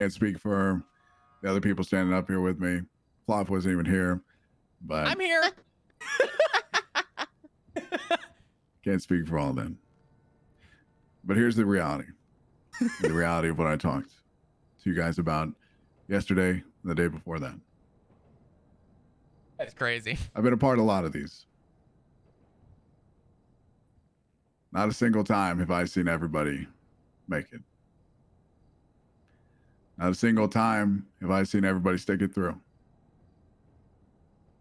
Can't speak for the other people standing up here with me. Flop wasn't even here, but I'm here. can't speak for all of them. But here's the reality. The reality of what I talked to you guys about yesterday and the day before that. That's crazy. I've been a part of a lot of these. Not a single time have I seen everybody make it. Not a single time have I seen everybody stick it through.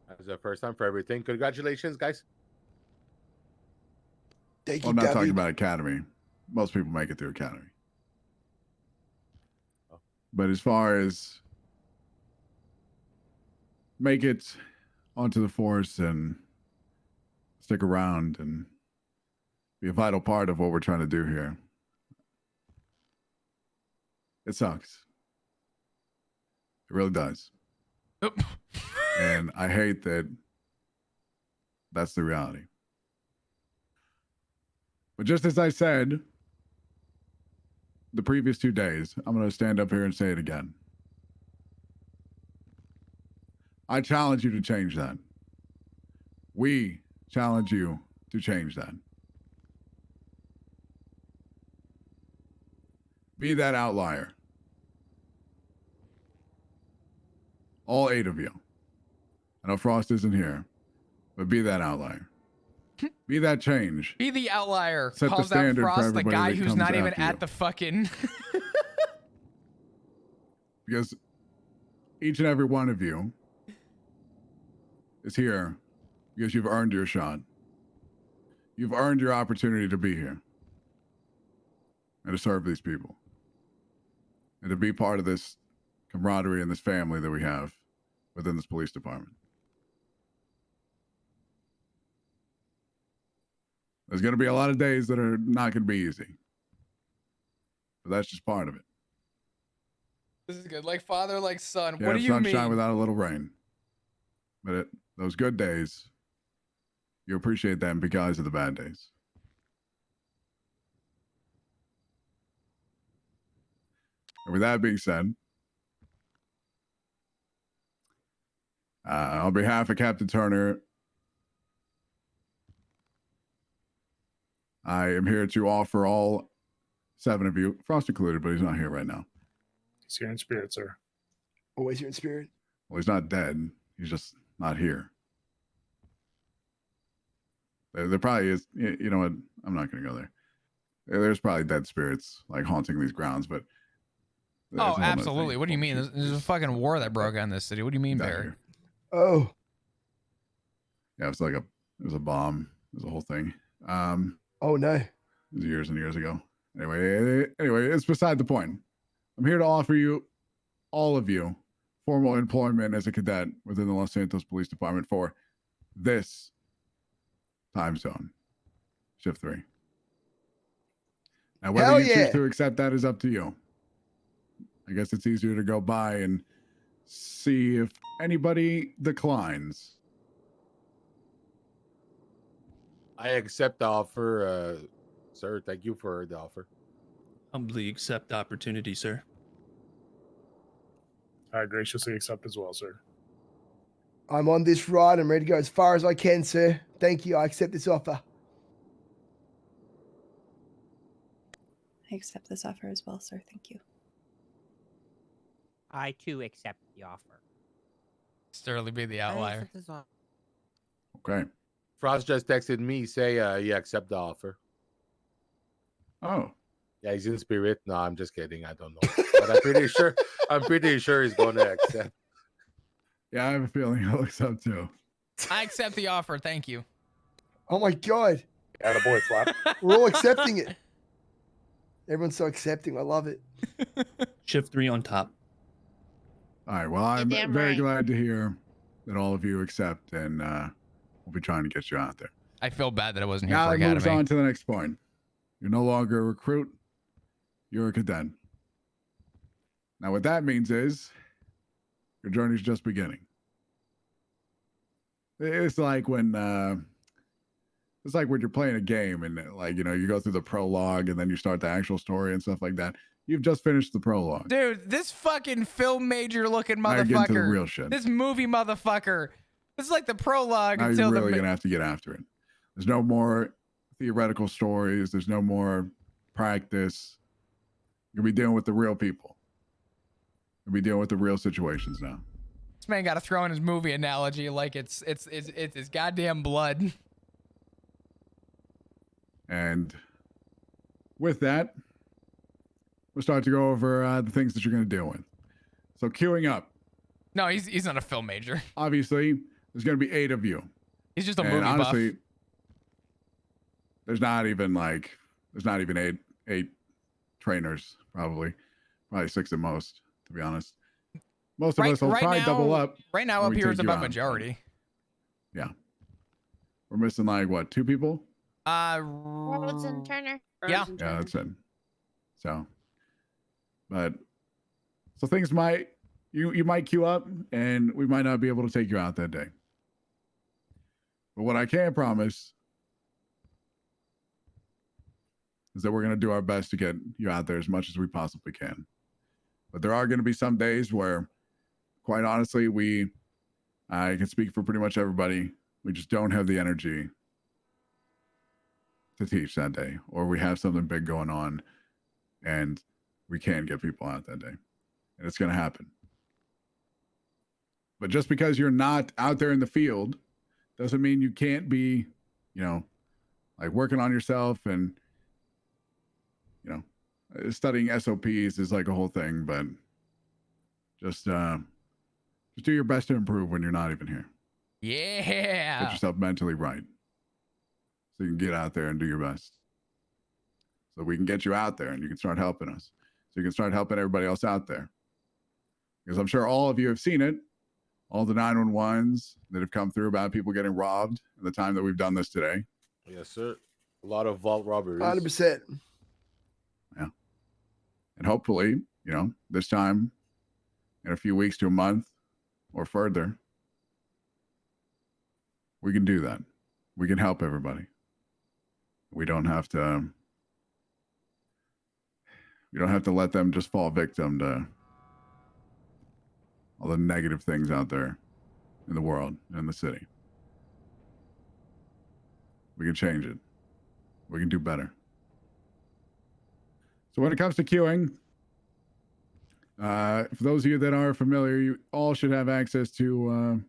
That was the first time for everything. Congratulations, guys. Thank Well, you, I'm not David. talking about Academy. Most people make it through Academy. But as far as make it onto the force and stick around and be a vital part of what we're trying to do here, it sucks. It really does. And I hate that that's the reality. But just as I said the previous 2 days, I'm going to stand up here and say it again. I challenge you to change that. We challenge you to change that. Be that outlier. All 8 of you. I know Frost isn't here, but be that outlier. Be that change. Be the outlier. Set the Calls out standard for Frost, the everybody guy that who's comes not even after at you. the fucking. Because each and every one of you is here because you've earned your shot. You've earned your opportunity to be here and to serve these people and to be part of this camaraderie and this family that we have within this police department. There's going to be a lot of days that are not going to be easy, but that's just part of it. This is good. Like father, like son. You What do have you sunshine mean? without a little rain, but those good days, you appreciate them because of the bad days. And with that being said, on behalf of Captain Turner, I am here to offer all 7 of you, Frost included, but he's not here right now. He's here in spirit, sir. Always here in spirit. Well, he's not dead. He's just not here. There probably is, you know what? I'm not going to go there. There's probably dead spirits like haunting these grounds, but. Oh, absolutely. What do you mean? There's a fucking war that broke out in this city. What do you mean, Barry? Oh. Yeah, it was a bomb. It was a whole thing. Oh, no. It was years and years ago. Anyway, it's beside the point. I'm here to offer you, all of you, formal employment as a cadet within the Los Santos Police Department for this time zone, shift 3. Now, whether you choose to accept that is up to you. I guess it's easier to go by and see if anybody declines. I accept the offer, sir. Thank you for the offer. Humbly accept the opportunity, sir. I graciously accept as well, sir. I'm on this ride. I'm ready to go as far as I can, sir. Thank you. I accept this offer. I accept this offer as well, sir. Thank you. I too accept the offer. Sterling be the outlier. Okay. Frost just texted me, say, yeah, accept the offer. Oh. Yeah, he's in spirit. No, I'm just kidding. I don't know. But I'm pretty sure he's going to accept. Yeah, I have a feeling he'll accept too. I accept the offer. Thank you. Oh, my God. Attaboy, Flap. We're all accepting it. Everyone's so accepting. I love it. Shift 3 on top. All right. Well, I'm very glad to hear that all of you accept, and we'll be trying to get you out there. I feel bad that I wasn't here Now for it moves Academy. on to the next point. You're no longer a recruit. You're a cadet. Now, what that means is your journey's just beginning. It's like when you're playing a game and you go through the prologue and then you start the actual story and stuff like that. You've just finished the prologue. Dude, this fucking film major looking Now you're getting to the motherfucker. real shit. This movie motherfucker. This is like the prologue Now until you're really the. gonna have to get after it. There's no more theoretical stories. There's no more practice. You'll be dealing with the real people. You'll be dealing with the real situations now. This man got to throw in his movie analogy like it's goddamn blood. And with that, we'll start to go over the things that you're going to deal with. So queuing up. No, he's not a film major. Obviously, there's going to be 8 of you. He's just a And movie honestly, buff. there's not even 8 trainers, probably 6 at most, to be honest. Most of us will probably double up. Right now, when up we here take is you about on. majority. Yeah. We're missing 2 people? Rhodes and Turner. Yeah. Yeah, that's it. So things might you might queue up and we might not be able to take you out that day. But what I can promise is that we're going to do our best to get you out there as much as we possibly can. But there are going to be some days where, quite honestly, I can speak for pretty much everybody. We just don't have the energy to teach that day, or we have something big going on and we can't get people out that day. And it's going to happen. But just because you're not out there in the field doesn't mean you can't be, working on yourself and, studying SOPs is like a whole thing, but just do your best to improve when you're not even here. Yeah. Get yourself mentally right so you can get out there and do your best. So we can get you out there and you can start helping us. So you can start helping everybody else out there. Because I'm sure all of you have seen it. All the 911s that have come through about people getting robbed in the time that we've done this today. Yes, sir. A lot of vault robberies. 100%. Yeah. And hopefully, this time in a few weeks to a month or further, we can do that. We can help everybody. We don't have to let them just fall victim to all the negative things out there in the world and in the city. We can change it. We can do better. So when it comes to queuing, for those of you that are familiar, you all should have access to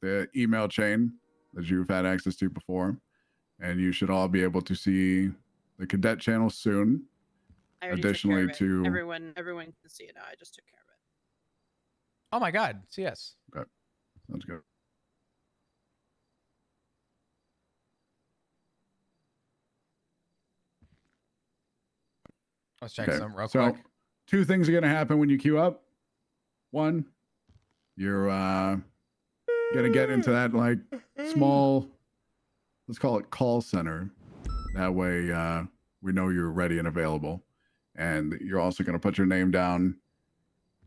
the email chain that you've had access to before. And you should all be able to see the cadet channel soon. Additionally to everyone can see it now. I just took care of it. Oh my God. CS. Okay. Sounds good. Let's check some real so, quick. 2 things are going to happen when you queue up. 1, you're going to get into that small, let's call it call center. That way we know you're ready and available. And you're also going to put your name down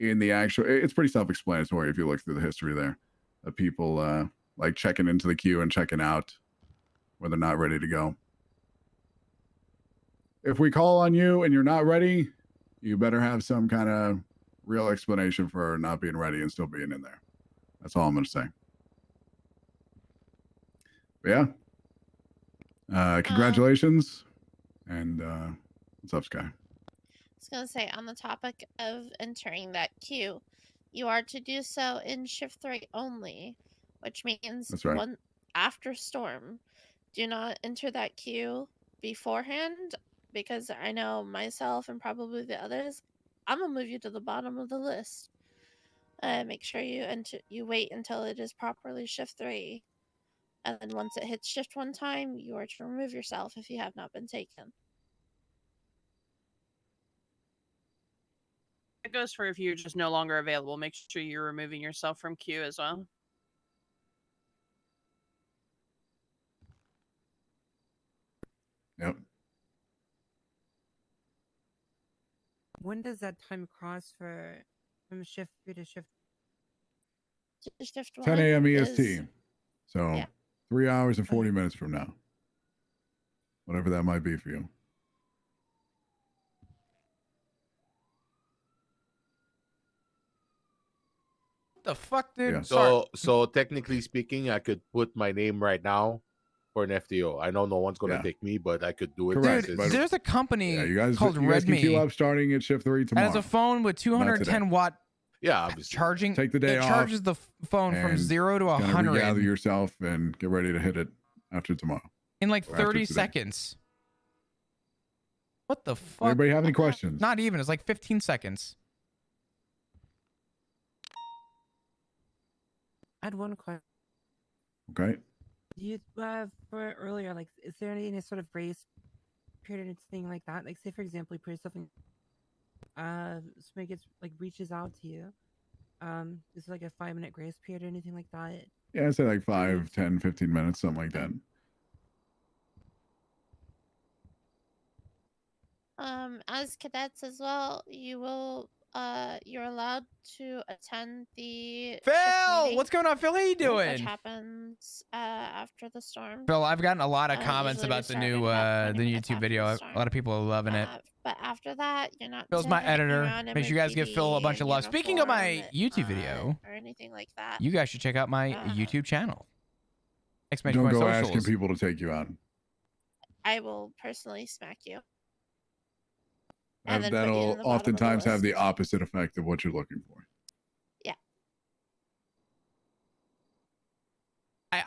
in the actual, it's pretty self-explanatory if you look through the history there of people checking into the queue and checking out when they're not ready to go. If we call on you and you're not ready, you better have some kind of real explanation for not being ready and still being in there. That's all I'm going to say. But yeah. Congratulations. And what's up, Sky? I was going to say, on the topic of entering that queue, you are to do so in shift 3 only, which means That's right. After storm. Do not enter that queue beforehand, because I know myself and probably the others, I'm going to move you to the bottom of the list. Make sure you wait until it is properly shift 3. And then once it hits shift 1 time, you are to remove yourself if you have not been taken. It goes for if you're just no longer available. Make sure you're removing yourself from queue as well. Yep. When does that time cross from shift 3 to shift? Shift 10 a.m. EST. is- So Yeah. 3 hours and 40 minutes from now. Whatever that might be for you. The fuck, dude? Yeah. So technically speaking, I could put my name right now for an FTO. I know no one's gonna Yeah. take me, but I could do it. Correct, Dude, but- there's a company Yeah, you guys called can queue Redmi up starting at shift 3 that tomorrow. has a phone with 210 watt Yeah, obviously. charging. Take the day it off charges the phone from and 0 to Kind of regather 100 yourself and get ready to hit it after tomorrow. in like or after 30 today. seconds. What the fuck? Anybody have any questions? Not even. It's like 15 seconds. I had one question. Okay. Do you for earlier, like, is there any sort of grace period or anything like that? Like, say for example, you put yourself in, somebody gets like reaches out to you. Is there like a 5-minute grace period or anything like that? Yeah, I'd say like 5, 10, 15 minutes, something like that. As cadets as well, you're allowed to attend the shift Phil, meeting, what's going on, Phil? How you which doing? happens after the storm. Phil, I've gotten a lot of Uh, comments usually we about the start new about 20 the minutes YouTube after video. the A storm. lot of people are loving it. But after that, you're not. Phil's to my hang editor. around Make sure you guys give Phil a bunch of MFBB love. Speaking of my uniform, YouTube video, or anything like that. you guys should check out my Uh, YouTube channel. Exclamation Don't point go socials. asking people to take you out. I will personally smack you. And then put you in That'll the bottom of the oftentimes have the list. opposite effect of what you're looking for.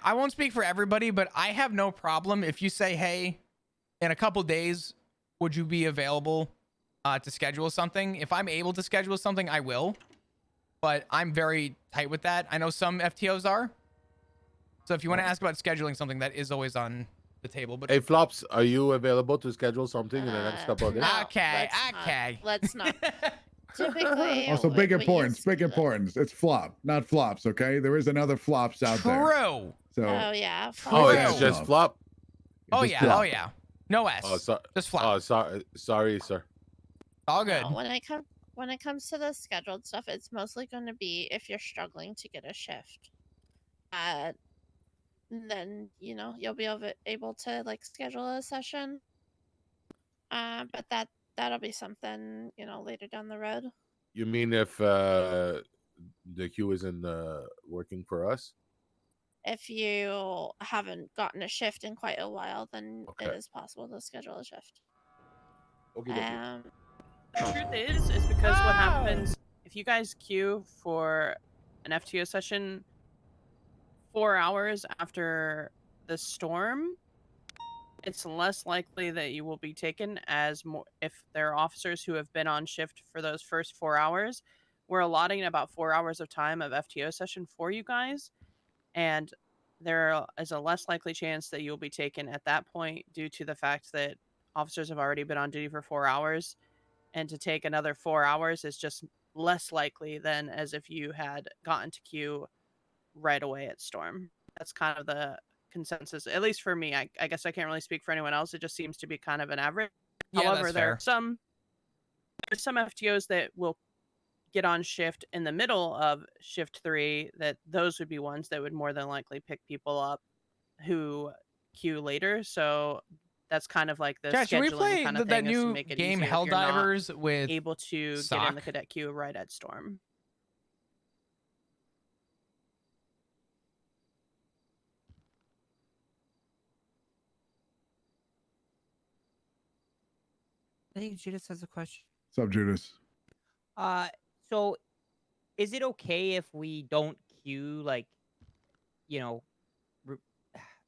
I won't speak for everybody, but I have no problem if you say, hey, in a couple days, would you be available to schedule something? If I'm able to schedule something, I will. But I'm very tight with that. I know some FTOs are. So if you want to ask about scheduling something, that is always on the table. But Hey, Flops, are you available to schedule something in the next couple of days? No, Okay, let's not. Typically, Also, big we importance, use big the- importance. It's flop, not flops, okay? There is another flops out there. True. So, Oh yeah. Oh, True. it's just flop. Oh just yeah. flop. Oh yeah. No S. Oh, Just flop. Oh, sorry, sir. All good. No, when it comes to the scheduled stuff, it's mostly going to be if you're struggling to get a shift. Then you'll be able to like schedule a session. But that'll be something later down the road. You mean if the queue isn't working for us? If you haven't gotten a shift in quite a while, then it Okay. is possible to schedule a shift. Okay. The truth is because what happens if you guys queue for an FTO session 4 hours after the storm, it's less likely that you will be taken as more if there are officers who have been on shift for those first 4 hours. We're allotting about 4 hours of time of FTO session for you guys, and there is a less likely chance that you'll be taken at that point due to the fact that officers have already been on duty for 4 hours, and to take another 4 hours is just less likely than as if you had gotten to queue right away at storm. That's kind of the consensus, at least for me. I guess I can't really speak for anyone else. It just seems to be kind of an average. Yeah, However, that's there's fair. some FTOs that will get on shift in the middle of shift 3, that those would be ones that would more than likely pick people up who queue later. So that's kind of like the Chat, should we scheduling play kind of that thing, is to new make it game easier if you're not Helldivers with able to get in the Sock? cadet queue right at storm. I think Judas has a question. what's up, Judas? So is it okay if we don't queue, like,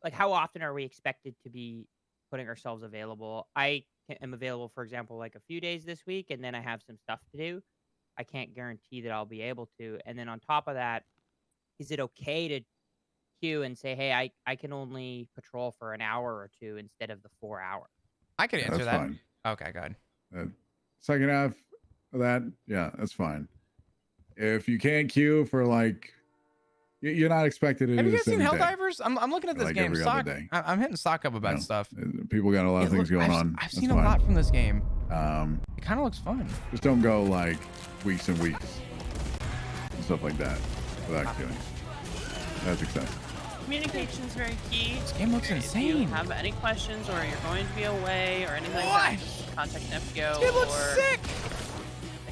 like how often are we expected to be putting ourselves available? I am available, for example, like a few days this week, and then I have some stuff to do. I can't guarantee that I'll be able to. And then on top of that, is it okay to queue and say, hey, I can only patrol for an hour or two instead of the 4 hours? I could Yeah, answer that's that. fine. Okay, good. Second half of that, yeah, that's fine. If you can't queue for like, you're not expected to Have do you guys this seen every day. Helldivers? I'm looking at this Like game. every other Sock, day. I'm hitting Sock up about You know, stuff. People got a lot of things going on. I've That's seen a fine. lot from this game. It kind of looks fun. Just don't go like weeks and weeks and stuff like that without queuing. That's excessive. Communication is very key. This game looks If you insane. have any questions or you're going to be away or anything like that, just contact an FTO This game looks or sick.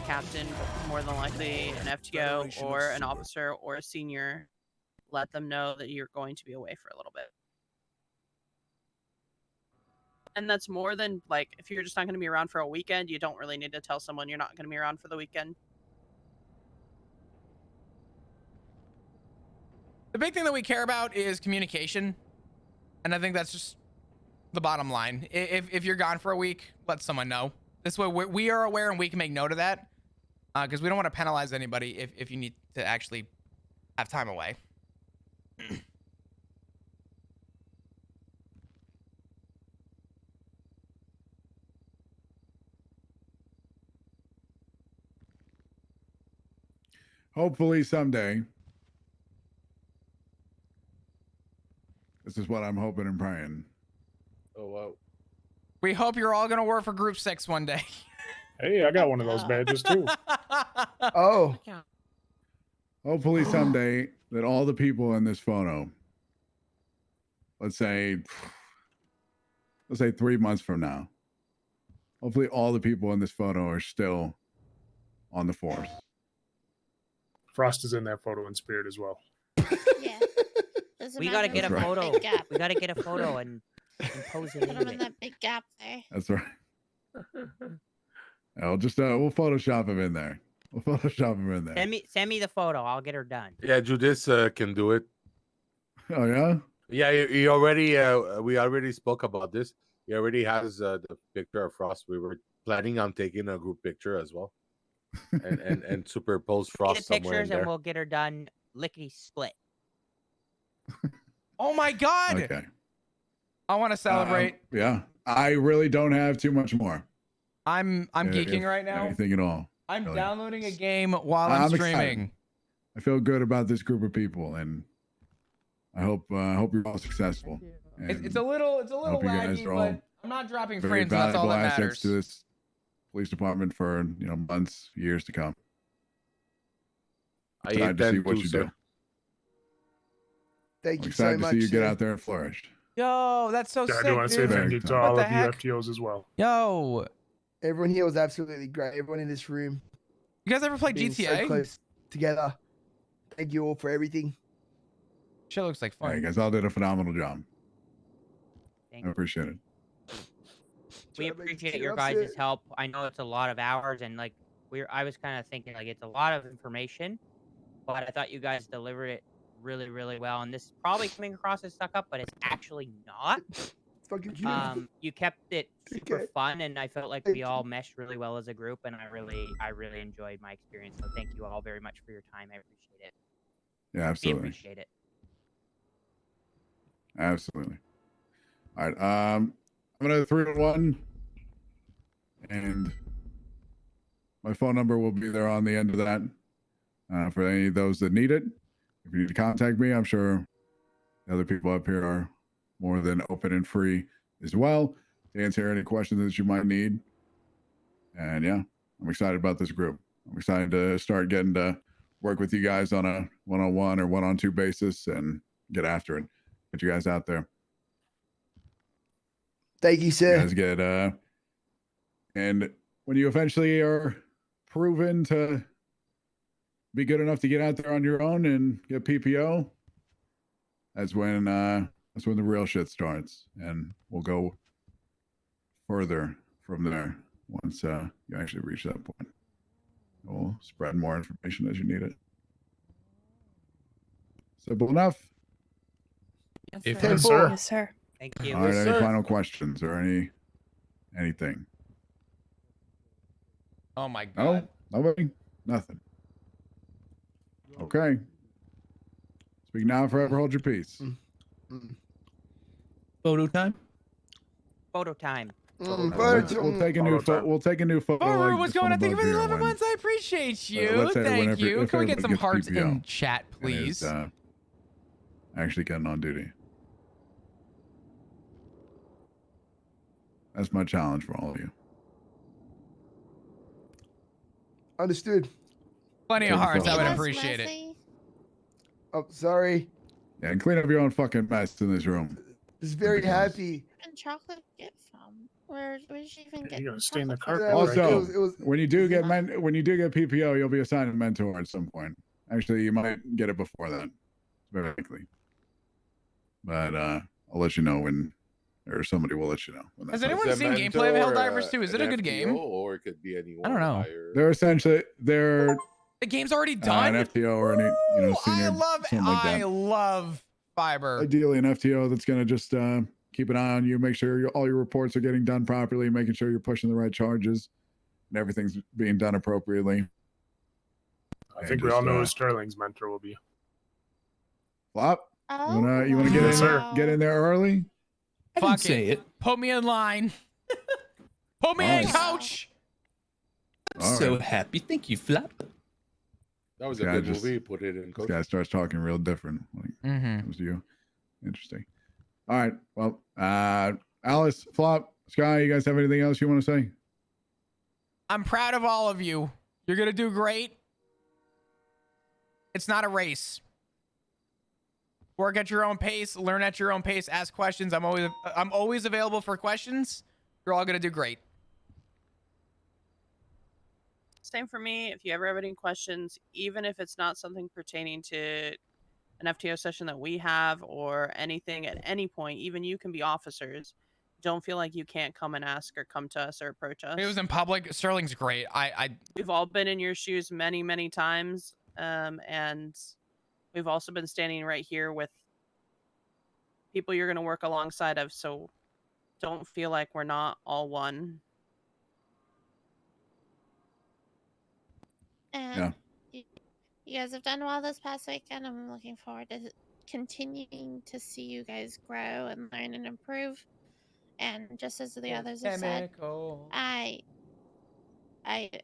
captain, but more than likely an FTO or an officer or a senior. Let them know that you're going to be away for a little bit. And that's more than, like, if you're just not going to be around for a weekend, you don't really need to tell someone you're not going to be around for the weekend. The big thing that we care about is communication. And I think that's just the bottom line. If you're gone for a week, let someone know. This way we are aware and we can make note of that. Because we don't want to penalize anybody if you need to actually have time away. Hopefully someday. This is what I'm hoping and praying. Oh wow. We hope you're all going to work for Group 6 one day. Hey, I got one of those badges too. Oh, Hopefully someday that all the people in this photo, let's say 3 months from now, hopefully all the people in this photo are still on the force. Frost is in that photo in spirit as well. Yeah. Doesn't We gotta matter get a if it's right. photo. big gap. We gotta get a photo and pose it Put into them in it. that big gap there. That's right. I'll just we'll Photoshop him in there. We'll Photoshop him in there. Send me the photo. I'll get her done. Yeah, Judith can do it. Oh yeah. Yeah, he already. We already spoke about this. He already has the picture of Frost. We were planning on taking a group picture as well, and superpose Get the Frost somewhere in pictures and there. we'll get her done lickety split. Oh my God. Okay. I want to celebrate. Yeah. I really don't have too much more. I'm geeking If right now. Anything at all. I'm really. downloading a game while I'm excited. streaming. I feel good about this group of people, and I hope you're all successful. It's a little hope you guys laggy, are all but I'm not dropping very frames. And that's all valuable that assets matters. to this police department for months, years to come. I Excited to see intend what to, you sir. do. thank I'm you so excited to much. see you get sir. out there and flourish. Yo, that's so Yeah, I sick, do want to say dude. thank you to What all the of you heck? FTOs as well. Yo, Everyone here was absolutely great. Everyone in this room. you guys ever play being so GTA? close together. Thank you all for everything. Shit looks like Yeah, you fun. guys all did a phenomenal job. Thank I you. appreciate it. We Try to make appreciate it your up, guys' sir. help. I know it's a lot of hours, and like I was kind of thinking like it's a lot of information, but I thought you guys delivered it really, really well. And this is probably coming across as stuck up, but it's actually not. Fucking cute. You kept it super Okay. fun, and I felt like Thank we you. all meshed really well as a group, and I really enjoyed my experience. So thank you all very much for your time. I appreciate it. Yeah, We absolutely. appreciate it. Absolutely. All right. I'm gonna 3-1, and my phone number will be there on the end of that for any of those that need it. If you need to contact me, I'm sure the other people up here are more than open and free as well to answer any questions that you might need. And yeah, I'm excited about this group. I'm excited to start getting to work with you guys on a one-on-one or one-on-two basis and get after it. Get you guys out there. Thank you, You sir. guys get and when you eventually are proven to be good enough to get out there on your own and get PPO, that's when the real shit starts, and we'll go further from there once you actually reach that point. We'll spread more information as you need it. Simple enough. If Yes, sir. Yes, sir. Thank you. All right. Yes, Any sir. final questions or anything? Oh my No, God. nobody, nothing. Okay. Speak now, forever hold your peace. Photo time. Photo time. We'll take a new photo. We'll take a new photo. Boru, like what's this going one on? Thank you above for the here 11 when- months. I appreciate you. let's say Thank whenever- you. if Can we get everybody some gets hearts PPO in chat, and is, please? actually getting on duty. That's my challenge for all of you. Understood. Plenty Take of a hearts. I photo. would Yes, appreciate it. Leslie. Oh, sorry. Yeah, and clean up your own fucking mess in this room. Just very Because- happy. And chocolate get from? Where did you even get? You're gonna stain the carpet? carpet. Also, right? it was when you do get PPO, you'll be assigned a mentor at some point. Actually, you might get it before that. It's very likely. But I'll let you know when, or somebody will let you know when Has that's anyone Is a seen gameplay of mentor, Helldivers 2? Is it a an good FTO, game? or it could be anyone I don't know. higher? They're essentially they're The game's already an done. FTO or an senior, something like that. I love Fiber. Ideally, an FTO that's going to just keep an eye on you, make sure all your reports are getting done properly, making sure you're pushing the right charges, and everything's being done appropriately. I think we all know who Sterling's mentor will be. Flop. Oh, You wanna get Yes, in sir. get in there early? I didn't Fuck say it. Put me in line. Put me in, Alright. coach. I'm All so right. happy. Thank you, Flop. That was a Yeah, good just- movie. Put it in. This Coach. guy starts talking real different when it Mm-hmm. comes to you. Interesting. All right. Well, Alice, Flop, Sky, you guys have anything else you want to say? I'm proud of all of you. You're gonna do great. It's not a race. Work at your own pace. Learn at your own pace. Ask questions. I'm always available for questions. You're all gonna do great. Same for me. If you ever have any questions, even if it's not something pertaining to an FTO session that we have or anything at any point, even you can be officers. Don't feel like you can't come and ask or come to us or approach us. It was in public. Sterling's great. We've all been in your shoes many, many times. And we've also been standing right here with people you're going to work alongside of. So don't feel like we're not all one. And you guys have done well this past week, and I'm looking forward to continuing to see you guys grow and learn and improve. And just as the others have said, I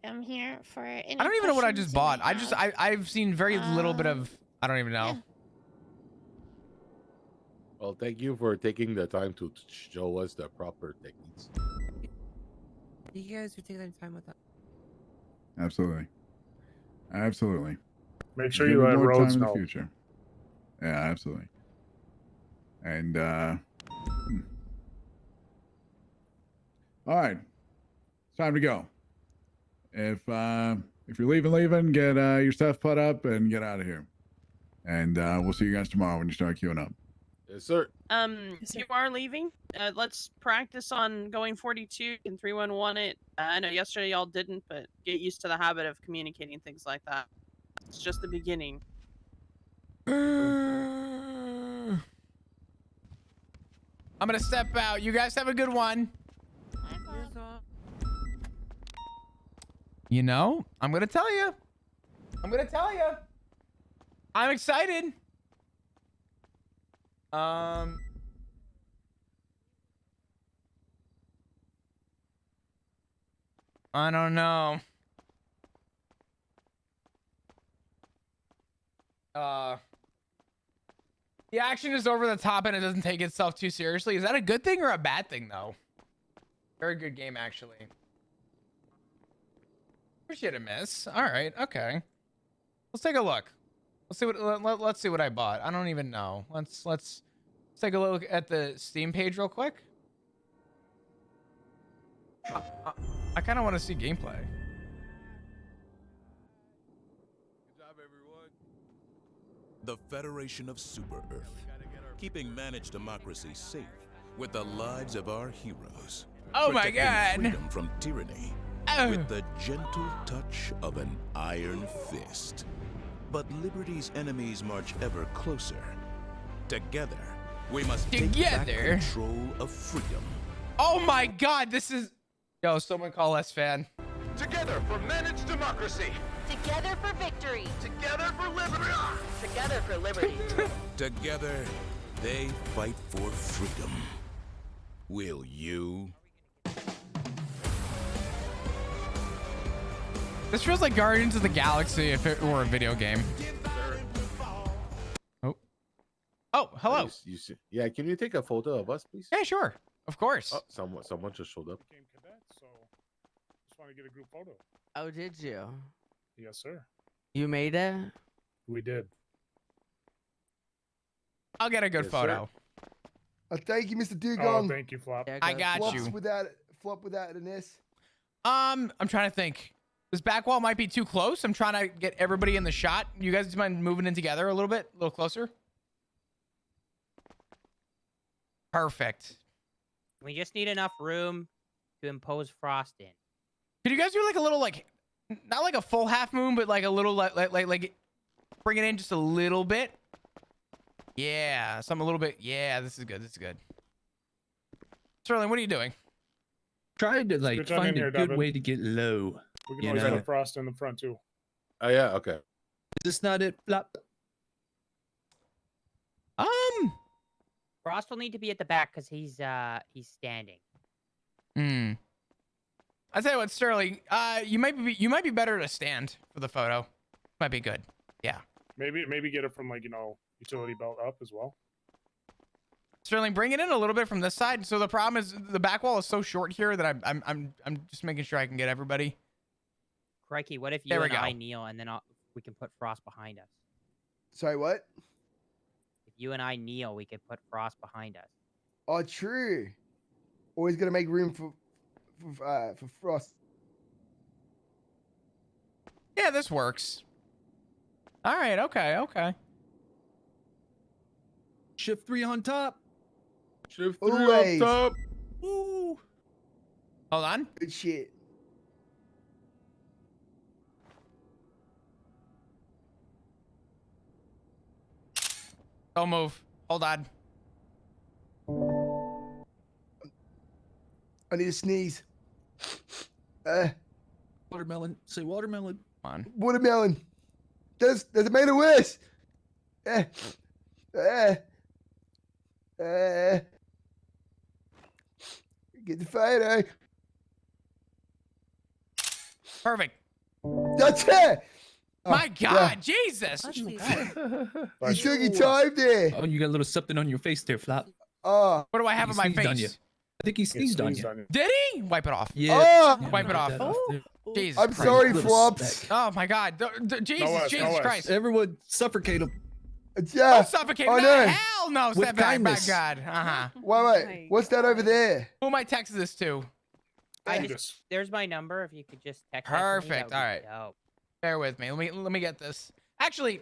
am here for any. I don't even know what I questions just you bought. might have. I've seen very little bit of. I don't even know. yeah. Well, thank you for taking the time to show us the proper techniques. You guys who take the time with us. Absolutely. Absolutely. Make sure Give you me let more Rhodes time in know. the future. Yeah, absolutely. And all right, it's time to go. If you're leaving, get your stuff put up and get out of here. And we'll see you guys tomorrow when you start queuing up. Yes, sir. You are leaving. Let's practice on going 42 and 311 it. I know yesterday y'all didn't, but get used to the habit of communicating things like that. It's just the beginning. I'm gonna step out. You guys have a good one. You know, I'm gonna tell you. I'm excited. I don't know. The action is over the top and it doesn't take itself too seriously. Is that a good thing or a bad thing, though? Very good game, actually. Appreciate it, miss. All right, okay. Let's take a look. Let's see what I bought. I don't even know. Let's take a look at the Steam page real quick. I kind of want to see gameplay. Good job, everyone. The Federation of Super Earth, keeping managed democracy safe with the lives of our heroes. Oh my Protecting God! Freedom from tyranny with the gentle touch of an iron fist. But liberty's enemies march ever closer. Together, we must take back control of freedom. Oh my God! This is. Yo, someone call us fan. Together for managed democracy. Together for victory. Together for liberty. Together for liberty. Together, they fight for freedom. Will you? This feels like Guardians of the Galaxy if it were a video game. Oh, hello. You see, yeah, can you take a photo of us, please? Yeah, sure. Of course. Oh, someone just showed up. Came cadet, so just want to get a group photo. Oh, did you? Yes, sir. You made it? We did. I'll get a good photo. Thank you, Mr. Oh, Dugong. thank you, Flop. I got Flops you. flop without an S? I'm trying to think. This back wall might be too close. I'm trying to get everybody in the shot. You guys mind moving in together a little closer? Perfect. We just need enough room to impose frost in. Could you guys do like a little, like, not like a full half moon, but like a little, like bring it in just a little bit? Yeah, something a little bit. Yeah, this is good. This is good. Sterling, what are you doing? Trying to like Good time in find a here, good David. way to get low. We can You always know? put frost in the front too. Oh yeah, okay. Is this not it, Flop? Frost will need to be at the back because he's standing. I tell you what, Sterling, you might be better to stand for the photo. Might be good. Yeah. Maybe get it from like utility belt up as well. Sterling, bring it in a little bit from this side. So the problem is the back wall is so short here that I'm just making sure I can get everybody. Crikey, what if you There we and go. I kneel and then we can put frost behind us? Sorry, what? If you and I kneel, we could put frost behind us. Oh, true. Always gonna make room for frost. Yeah, this works. All right. Okay. Shift 3 on top. Shift 3 Always. up top. Ooh. Hold on. Good shit. Don't move. Hold on. I need to sneeze. Watermelon. Say watermelon. Come on. Watermelon. That's made it worse. Get the photo. Perfect. That's it. My God, Jesus. You took your time there. Oh, you got a little something on your face there, Flop. Oh. What do I have He on my sneezed on you. face? I think he sneezed on you. Did he? Wipe it off. Yeah. Oh. Yeah, Wipe it off. that there. Jesus I'm Christ. sorry, Little Flops. speck. Oh my God. Jesus Christ. Everyone suffocate him. Yeah. Oh, suffocate. I No, know. hell no. With Step back. My kindness. God. Uh-huh. Wait. What's that over there? Who am I texting this to? There's my number. If you could just text that to me, that Perfect. would All be right. dope. Bear with me. Let me get this. Actually,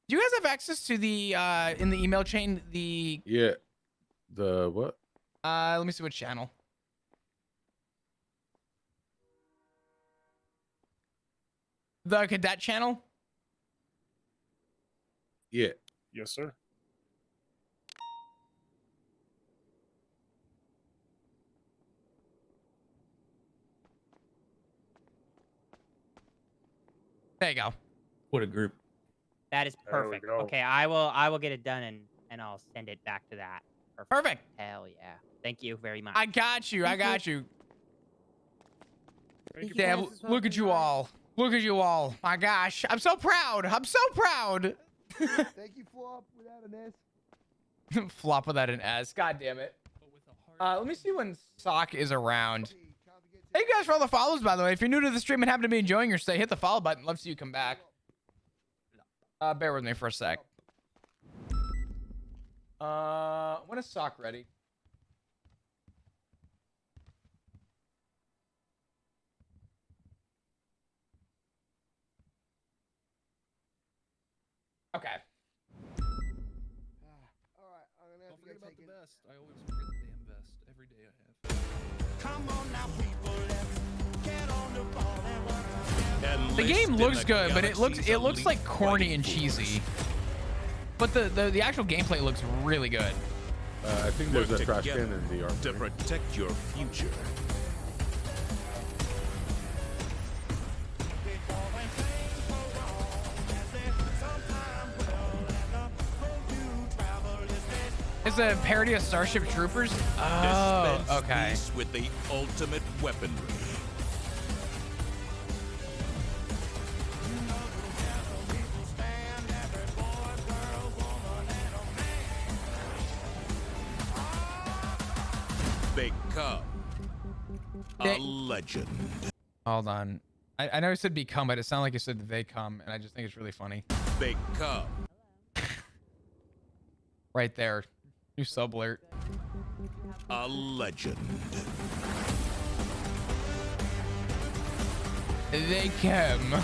do you guys have access to the in the email chain the Yeah. The what? let me see what channel. The cadet channel? Yeah. Yes, sir. There you go. What a group. That is There we perfect. go. Okay, I will get it done and I'll send it back to that. Perfect. Hell yeah. Thank you very much. I got you. I got you. Thank you. Damn, look at you all. Look at you all. My gosh. I'm so proud. I'm so proud. Thank you, Flop, without an S. Flop without an S. God damn it. Let me see when Sock is around. Thank you guys for all the follows, by the way. If you're new to the stream and happen to be enjoying your stay, hit the follow button. Love to see you come back. Bear with me for a sec. When is Sock ready? Okay. All right, I'm gonna have Don't to forget go about take the it. vest. I always forget the damn vest. Every day I have. Come on now, people, let's get on the ball and work together. The game Enlist in looks the good, but it galaxy's looks elite like corny fighting and force. cheesy. But the actual gameplay looks really good. I think there's Work a trash can together in the arm. to protect your future. It's a parody of Starship Troopers. Oh, Dispense okay. peace with the ultimate weaponry. Become a legend. Hold on. I know you said become, but it sounded like you said they come, and I just think it's really funny. Become Right there. New sub alert. a legend. they come.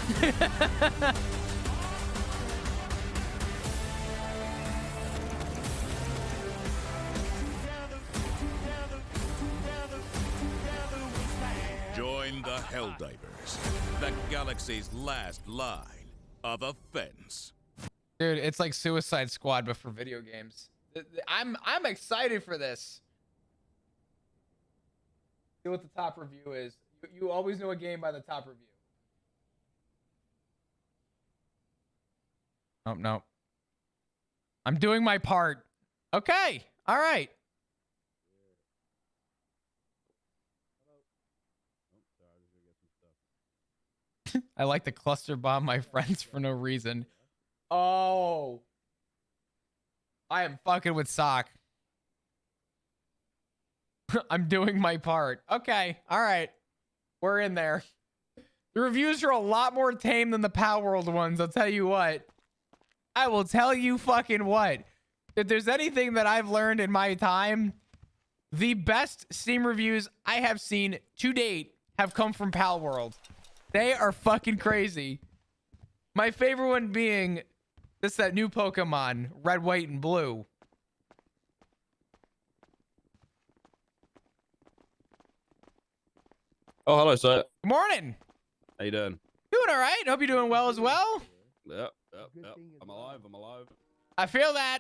Join the Helldivers, the galaxy's last line of offense. Dude, it's like Suicide Squad, but for video games. I'm excited for this. See what the top review is. You always know a game by the top review. Oh, no. I'm doing my part. Okay. All right. I like to cluster bomb my friends for no reason. Oh. I am fucking with Sock. I'm doing my part. Okay. All right. We're in there. The reviews are a lot more tame than the Power World ones. I'll tell you what. I will tell you fucking what. If there's anything that I've learned in my time, the best Steam reviews I have seen to date have come from Pal World. They are fucking crazy. My favorite one being that new Pokemon, Red, White, and Blue. Oh, hello, sir. Good morning. How you doing? Doing all right. Hope you're doing well as well. Yep. I'm alive. I feel that.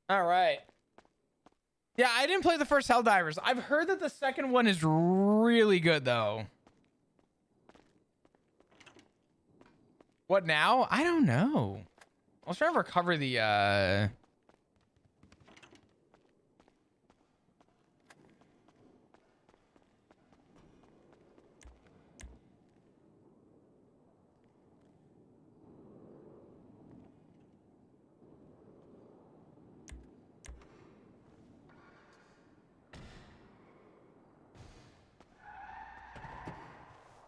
All right. Yeah, I didn't play the first Helldivers. I've heard that the second one is really good, though. What now? I don't know. I was trying to recover the,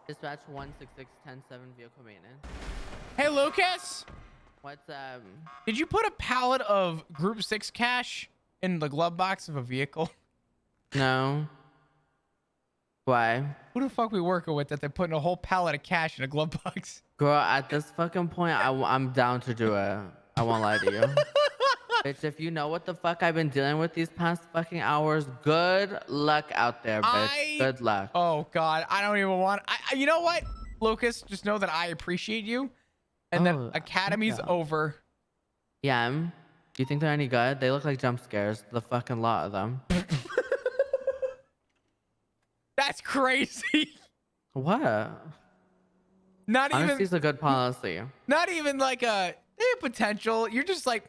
Dispatch 166-10-7 vehicle maintenance. Hey, Lucas. What's Did you put a pallet of Group 6 cash in the glove box of a vehicle? No. Why? Who the fuck we working with that they're putting a whole pallet of cash in a glove box? Girl, at this fucking point, I'm down to do it. I won't lie to you. Bitch, if you know what the fuck I've been dealing with these past fucking hours, good luck out there, bitch. Good luck. Oh, God. I don't even want... you know what, Lucas? Just know that I appreciate you. And then Academy's over. Yeah. Do you think they're any good? They look like jump scares. The fucking lot of them. That's crazy. What? Not even... Honesty's a good policy. Not even like they have potential. You're just like,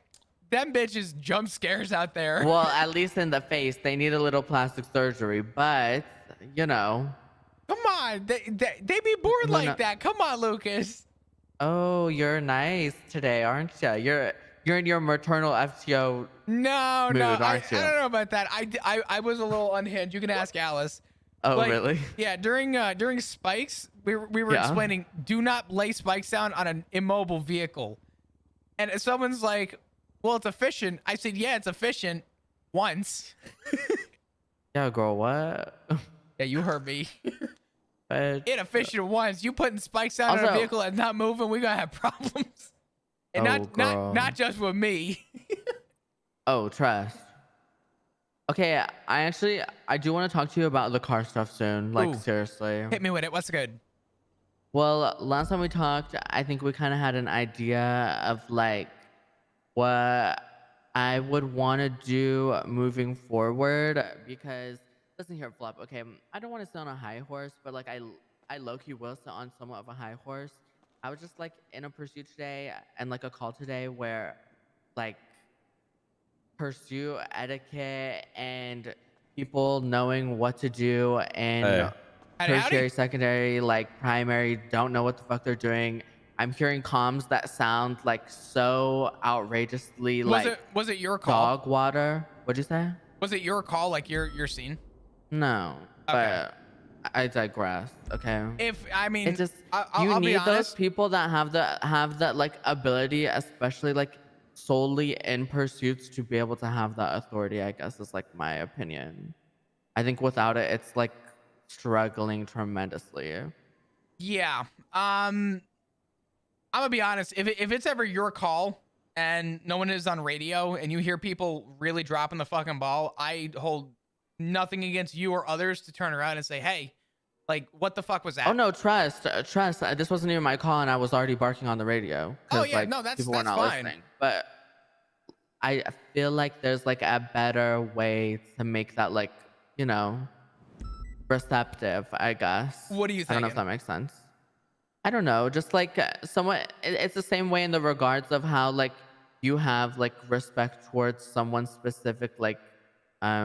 them bitches jump scares out there. Well, at least in the face. They need a little plastic surgery. But, you know. Come on. They be bored like that. Come on, Lucas. Oh, you're nice today, aren't you? You're in your maternal FTO mood, aren't you? I don't know about that. I was a little unhinged. You can ask Alice. Oh, really? Yeah, during spikes, we were explaining, do not lay spikes down on an immobile vehicle. And someone's like, well, it's efficient. I said, yeah, it's efficient once. Yeah, girl, what? Yeah, you heard me. But, inefficient once. You putting spikes down on a vehicle and not moving, we're gonna have problems. And not just with me. Oh, trust. Okay, I do want to talk to you about the car stuff soon. Like, seriously. Hit me with it. What's good? Well, last time we talked, I think we kind of had an idea of like what I would want to do moving forward, because listen here, Flop. Okay, I don't want to sit on a high horse, but like I low-key will sit on somewhat of a high horse. I was just like in a pursuit today and like a call today where like pursuit etiquette and people knowing what to do and tertiary, secondary, like primary don't know what the fuck they're doing. I'm hearing comms that sound like so outrageously was it your call? Dog water. What'd you say? Was it your call, like your scene? No, okay. But I digress. Okay. If I mean, It just I'll you be need those honest. people that have that like ability, especially like solely in pursuits, to be able to have that authority. I guess is like my opinion. I think without it, it's like struggling tremendously. Yeah. I'm gonna be honest. If it's ever your call and no one is on radio and you hear people really dropping the fucking ball, I hold nothing against you or others to turn around and say, "Hey, like, what the fuck was that?" Oh no, trust. This wasn't even my call, and I was already barking on the radio Oh because yeah, like no, that's people were not fine. listening. But I feel like there's like a better way to make that like, you know, receptive, I guess. What are you I don't know if thinking? that makes sense. I don't know, just like somewhat. It's the same way in the regards of how like you have like respect towards someone specific. Like, I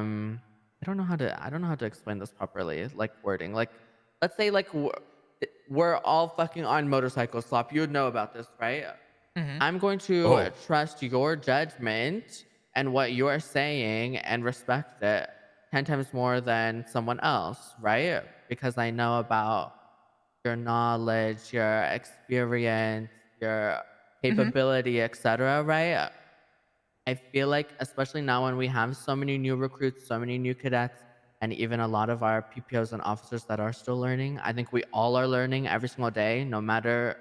don't know how to explain this properly. Like wording. Like, let's say like we're all fucking on motorcycles. Slop, you would know about this, right? I'm going to trust your judgment and what you are saying and respect it 10 times more than someone else, right? Because I know about your knowledge, your experience, your capability, etc., right? I feel like, especially now when we have so many new recruits, so many new cadets, and even a lot of our PPOs and officers that are still learning, I think we all are learning every single day, no matter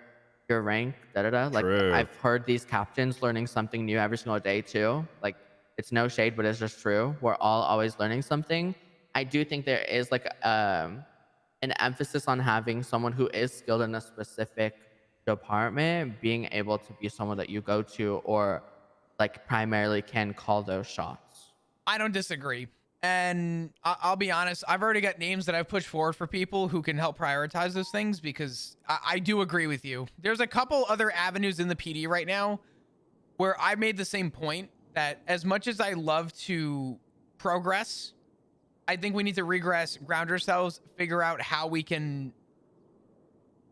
your rank, Like, True. I've heard these captains learning something new every single day, too. Like, it's no shade, but it's just true. We're all always learning something. I do think there is, like, an emphasis on having someone who is skilled in a specific department being able to be someone that you go to or like primarily can call those shots. I don't disagree. And I'll be honest, I've already got names that I've pushed forward for people who can help prioritize those things because I do agree with you. There's a couple other avenues in the PD right now where I made the same point that as much as I love to progress, I think we need to regress, ground ourselves, figure out how we can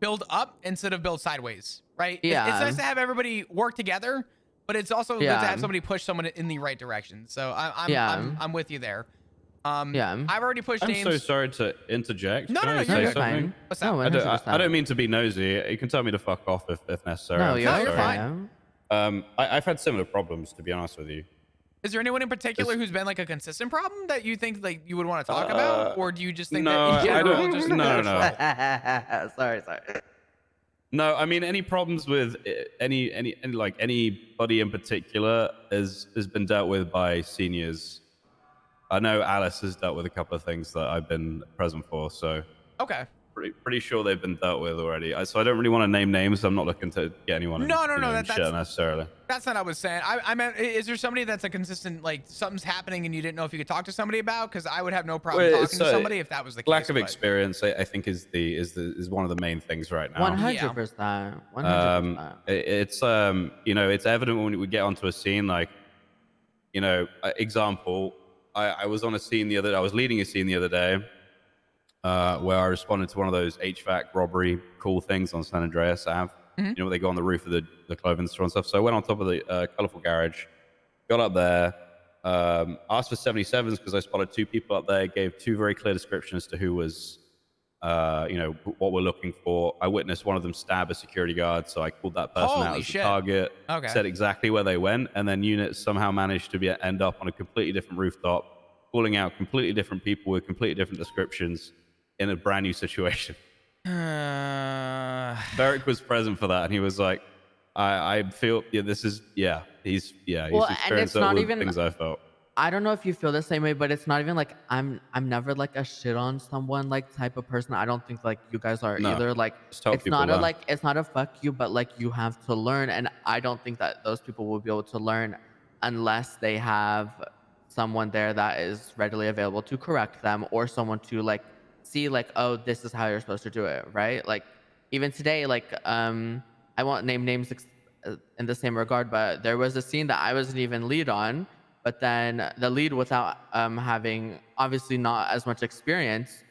build up instead of build sideways, right? It's nice to have everybody work together, but it's also good to have somebody push someone in the right direction. So I'm with you there. I've already pushed I'm names. so sorry to interject. No, Can no, I no, say you're something? fine. What's that? No, I don't mean to be nosy. You can tell me to fuck off if necessary. No, I'm you're so you're sorry. fine. I've had similar problems, to be honest with you. Is there anyone in particular who's been like a consistent problem that you think like you would want to talk about, or do you just think that in general just no. Sorry. No, I mean any problems with anybody in particular has been dealt with by seniors. I know Alice has dealt with a couple of things that I've been present for, so okay. Pretty sure they've been dealt with already. So I don't really want to name names. I'm not looking to get anyone in shit necessarily. That's not what I was saying. I meant, is there somebody that's a consistent, like something's happening and you didn't know if you could talk to somebody about? Because I would have no problem talking to somebody if that was the case. Lack of experience, I think, is one of the main things right now. 100%. 100%. It's it's evident when we get onto a scene. Like, example, I was on a scene I was leading a scene the other day. Where I responded to one of those HVAC robbery cool things on San Andreas Ave. You know, they go on the roof of the clothing store and stuff. So I went on top of the colorful garage, got up there, asked for 77s because I spotted two people up there, gave two very clear descriptions to who was, what we're looking for. I witnessed one of them stab a security guard, so I called that person out as the target, said exactly where they went, and then units somehow managed to end up on a completely different rooftop, calling out completely different people with completely different descriptions in a brand new situation. Beric was present for that, and he was like, I feel, he's experienced things I felt. I don't know if you feel the same way, but it's not even like I'm never like a shit on someone like type of person. I don't think like you guys are either. Like it's not it's not a fuck you, but like you have to learn, and I don't think that those people will be able to learn unless they have someone there that is readily available to correct them, or someone to like see like, oh, this is how you're supposed to do it, right? Like even today, like I won't name names in the same regard, but there was a scene that I wasn't even lead on, but then the lead, without having obviously not as much experience,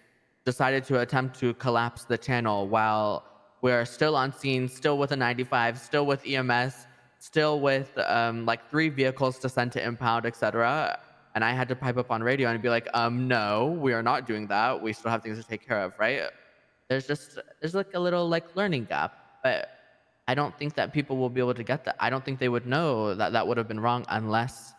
decided to attempt to collapse the channel while we're still on scene, still with a 95, still with EMS, still with like 3 vehicles to send to impound, etc. and I had to pipe up on radio and be like, no, we are not doing that. We still have things to take care of, right? There's like a little like learning gap, but I don't think that people will be able to get that. I don't think they would know that that would have been wrong unless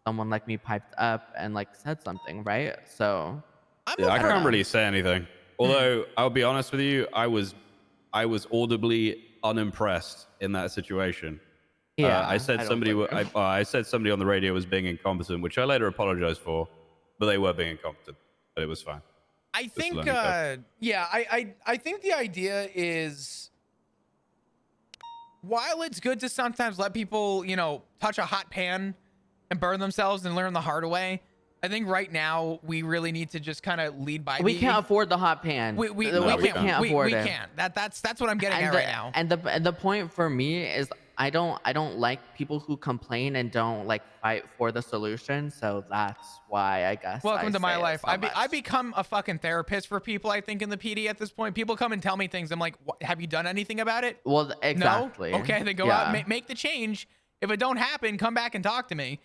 someone like me piped up and like said something, right? So I can't really say anything. Although I'll be honest with you, I was audibly unimpressed in that situation. Yeah, I said somebody on the radio was being incompetent, which I later apologized for, but they were being incompetent. But it was fine. I Just a think, learning curve. I think the idea is, while it's good to sometimes let people, touch a hot pan and burn themselves and learn the hard way, I think right now we really need to just kind of lead by. We can't afford the hot pan. We can't afford it. We can't. That's what I'm getting at right now. And the point for me is I don't like people who complain and don't like fight for the solution. So that's why I guess. Welcome to my life. I become a fucking therapist for people. I think in the PD at this point, people come and tell me things. I'm like, have you done anything about it? Well, exactly. No? Okay, then go out and make the change. If it don't happen, come back and talk to me.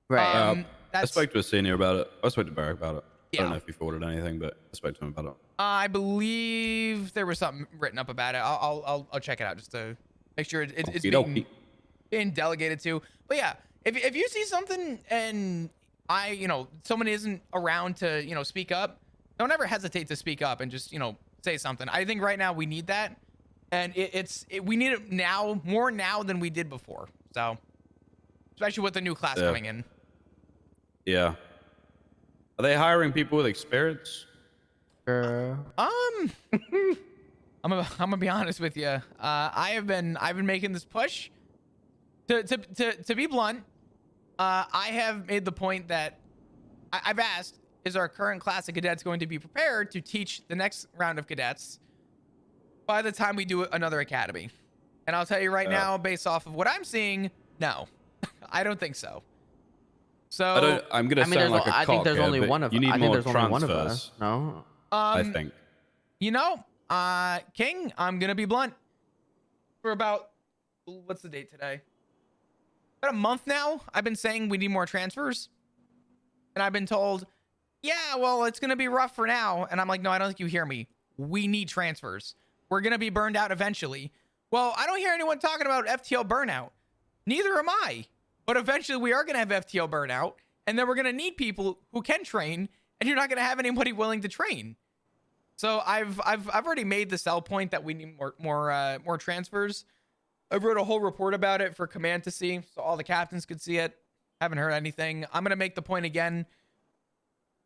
Right. I spoke to a senior about it. I spoke to Barrick about it. Yeah. I don't know if he forwarded anything, but I spoke to him about it. I believe there was something written up about it. I'll check it out just to make sure it's being delegated to. But yeah, if you see something and someone isn't around to speak up, don't ever hesitate to speak up and just say something. I think right now we need that, and we need it now, more now than we did before. So especially with the new class coming in. Yeah. Are they hiring people with experience? I'm gonna be honest with you. I've been making this push. To be blunt, I have made the point that I've asked, is our current class of cadets going to be prepared to teach the next round of cadets by the time we do another academy? And I'll tell you right now, based off of what I'm seeing, no, I don't think so. So I'm gonna sound like a cock. I think there's only one of us. You need I think more there's only one of transfers. us. No. I think. King, I'm gonna be blunt. For about, what's the date today? About a month now, I've been saying we need more transfers, and I've been told, yeah, well, it's gonna be rough for now. And I'm like, no, I don't think you hear me. We need transfers. We're gonna be burned out eventually. Well, I don't hear anyone talking about FTO burnout. Neither am I. But eventually we are going to have FTO burnout, and then we're going to need people who can train, and you're not going to have anybody willing to train. So I've already made the sell point that we need more transfers. I wrote a whole report about it for command to see, so all the captains could see it. Haven't heard anything. I'm going to make the point again.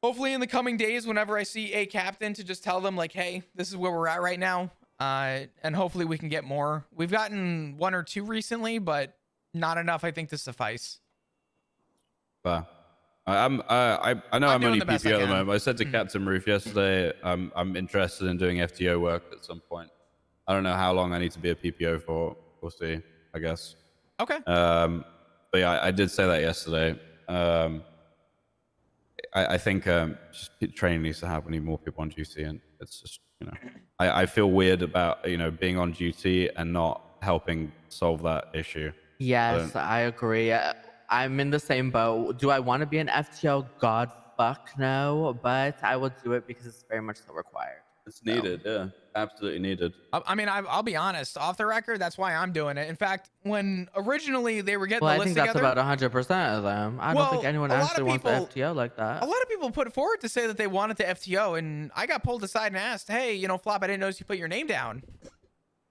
Hopefully in the coming days, whenever I see a captain, to just tell them like, hey, this is where we're at right now. And hopefully we can get more. We've gotten 1 or 2 recently, but not enough, I think, to suffice. Wow. I know I'm only PPO at the moment. I said to Captain Roof yesterday, I'm interested in doing FTO work at some point. I don't know how long I need to be a PPO for. We'll see, I guess. Okay. But yeah, I did say that yesterday. I think just training needs to happen. We need more people on duty, and it's just I feel weird about being on duty and not helping solve that issue. Yes, I agree. I'm in the same boat. Do I want to be an FTO? God fuck no, but I will do it because it's very much so required. It's needed, yeah. Absolutely needed. I mean, I'll be honest. Off the record, that's why I'm doing it. In fact, when originally they were getting the list together... I think that's about 100% of them. I don't think anyone actually wants the FTO like that. A lot of people put forward to say that they wanted the FTO, and I got pulled aside and asked, hey, Flop, I didn't notice you put your name down.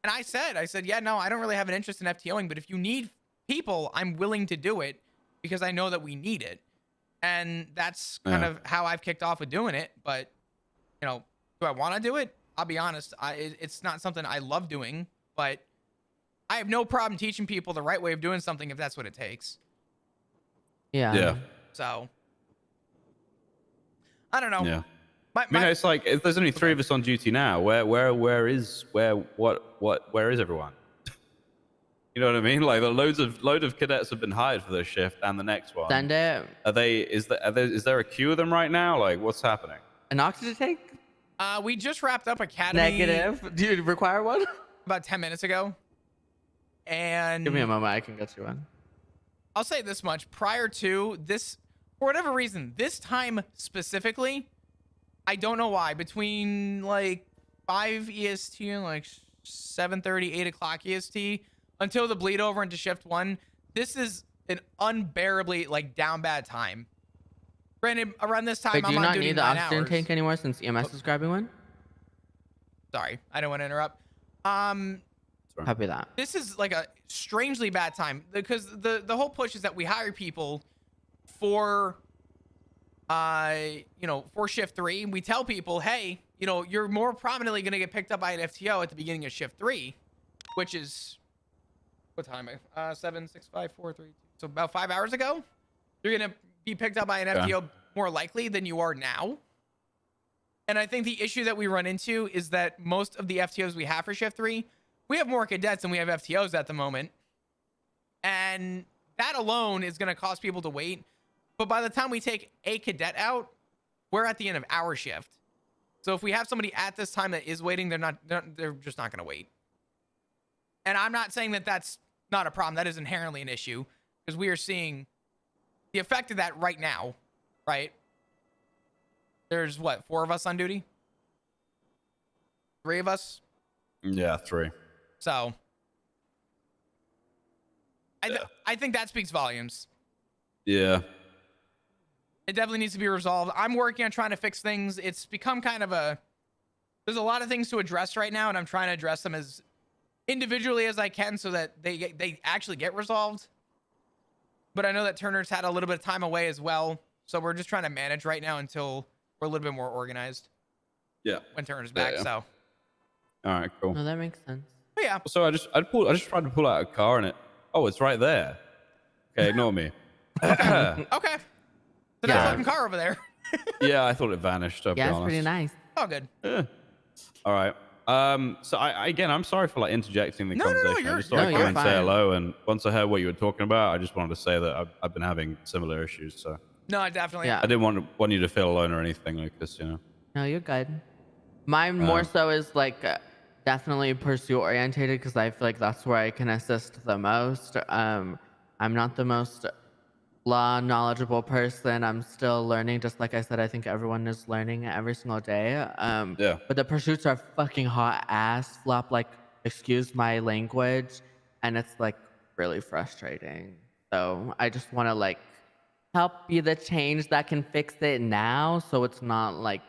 And I said, yeah, no, I don't really have an interest in FTOing, but if you need people, I'm willing to do it because I know that we need it. And that's kind of how I've kicked off with doing it. But, do I want to do it? I'll be honest. It's not something I love doing, but I have no problem teaching people the right way of doing something if that's what it takes. Yeah. So, I don't know. Yeah. It's like if there's only 3 of us on duty now, where is everyone? You know what I mean? Like the load of cadets have been hired for this shift and the next one. Send it. Is there a queue of them right now? Like what's happening? An oxygen tank? We just wrapped up academy. Negative. Do you require one? About 10 minutes ago. And give me a moment. I can get you one. I'll say this much: prior to this, for whatever reason, this time specifically, I don't know why, between like 5 EST and like 7:30, 8 o'clock EST until the bleed over into shift 1, this is an unbearably like down bad time. Granted, around this time Wait, do I'm you on not duty need the 9 oxygen hours. tank anymore since EMS is grabbing one? Sorry, I don't want to interrupt. Copy that. This is like a strangely bad time because the whole push is that we hire people for for shift 3. We tell people, hey, you're more prominently going to get picked up by an FTO at the beginning of shift 3, which is what time? 7, 6, 5, 4, 3, 2. So about 5 hours ago, you're going to be picked up by an FTO more likely than you are now. And I think the issue that we run into is that most of the FTOs we have for shift 3, we have more cadets than we have FTOs at the moment. And that alone is going to cause people to wait. But by the time we take a cadet out, we're at the end of our shift. So if we have somebody at this time that is waiting, they're just not going to wait. And I'm not saying that that's not a problem. That is inherently an issue because we are seeing the effect of that right now, right? There's what, 4 of us on duty? 3 of us? Yeah, 3. So I think that speaks volumes. Yeah. It definitely needs to be resolved. I'm working on trying to fix things. It's become kind of there's a lot of things to address right now, and I'm trying to address them as individually as I can so that they actually get resolved. But I know that Turner's had a little bit of time away as well. So we're just trying to manage right now until we're a little bit more organized. Yeah. When Turner's back, Yeah. so. All right, cool. No, that makes sense. But yeah. So I just tried to pull out a car and it's right there. Okay, ignore me. Okay. So Yeah. that fucking car over there. Yeah, I thought it vanished. I'll be Yeah, it's honest. pretty nice. Oh, good. Yeah. All right. So I'm sorry for like interjecting the No, conversation. you're- I just thought I'd no, come you're and say fine. hello. And once I heard what you were talking about, I just wanted to say that I've been having similar issues. So No, definitely. Yeah. I didn't want you to feel alone or anything like this. No, you're good. Mine more so is like definitely pursuit orientated because I feel like that's where I can assist the most. I'm not the most law knowledgeable person. I'm still learning. Just like I said, I think everyone is learning every single day. Yeah. But the pursuits are fucking hot ass flop. Like, excuse my language, and it's like really frustrating. So I just want to like help be the change that can fix it now, so it's not like